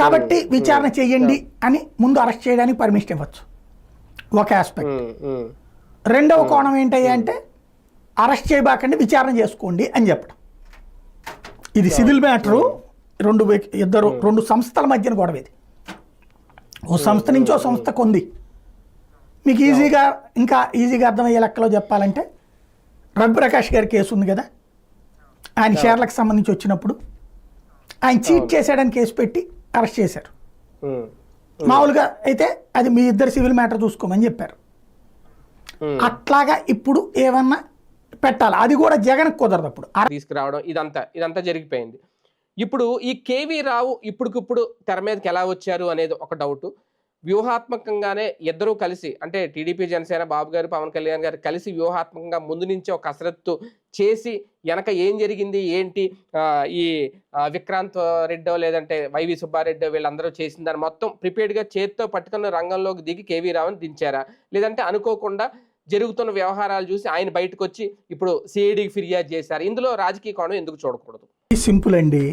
కాబట్టి విచారణ చేయండి అని ముందు అరెస్ట్ చేయడానికి పర్మిషన్ ఇవ్వచ్చు, ఒక ఆస్పెక్ట్. రెండవ కోణం ఏంటయ్యా అంటే అరెస్ట్ చేయబాకండి, విచారణ చేసుకోండి అని చెప్పడం. ఇది సివిల్ మ్యాటరు, రెండు సంస్థల మధ్యన గొడవ ఇది. ఓ సంస్థ నుంచి ఓ సంస్థకు ఉంది. మీకు ఇంకా ఈజీగా అర్థమయ్యే లెక్కలో చెప్పాలంటే రఘుప్రకాష్ గారి కేసు ఉంది కదా, ఆయన షేర్లకు సంబంధించి వచ్చినప్పుడు ఆయన చీట్ చేశాడని కేసు పెట్టి అరెస్ట్ చేశారు. మామూలుగా అయితే అది మీ ఇద్దరు సివిల్ మ్యాటర్ చూసుకోమని చెప్పారు. అట్లాగా ఇప్పుడు ఏమన్నా పెట్టాలి, అది కూడా జగన్ కుదరదు అప్పుడు తీసుకురావడం. ఇదంతా జరిగిపోయింది. ఇప్పుడు ఈ కేవీ రావు ఇప్పుడుకిప్పుడు తెర మీదకి ఎలా వచ్చారు అనేది ఒక డౌట్. వ్యూహాత్మకంగానే ఇద్దరూ కలిసి, అంటే టీడీపీ జనసేన బాబు గారు పవన్ కళ్యాణ్ గారు కలిసి వ్యూహాత్మకంగా ముందు నుంచే ఒక కసరత్తు చేసి వెనక ఏం జరిగింది ఏంటి, ఈ విక్రాంత్ రెడ్డో లేదంటే వైవి సుబ్బారెడ్డో వీళ్ళందరూ చేసిన దాన్ని మొత్తం ప్రిపేర్డ్గా చేత్తో పట్టుకున్న రంగంలోకి దిగి కేవీ రావుని దించారా, లేదంటే అనుకోకుండా జరుగుతున్న వ్యవహారాలు చూసి ఆయన బయటకు వచ్చి ఇప్పుడు సిఐడికి ఫిర్యాదు చేశారు? ఇందులో రాజకీయ కోణం ఎందుకు చూడకూడదు? సింపుల్ అండి,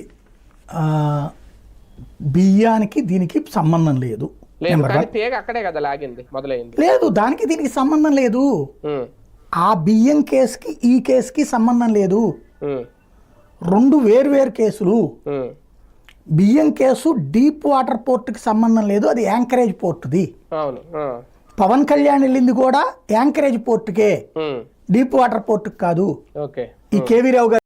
బియ్యానికి దీనికి సంబంధం లేదు. అక్కడే కదా లాగింది, మొదలైంది. లేదు, దానికి దీనికి సంబంధం లేదు. ఆ బియ్యం కేసుకి ఈ కేసుకి సంబంధం లేదు. రెండు వేరు కేసులు. బియ్యం కేసు డీప్ వాటర్ పోర్టుకి సంబంధం లేదు, అది యాంకరేజ్ పోర్టుది. పవన్ కళ్యాణ్ వెళ్ళింది కూడా యాంకరేజ్ పోర్టుకే, డీప్ వాటర్ పోర్టుకి కాదు. ఈ కేవీ రావు గారు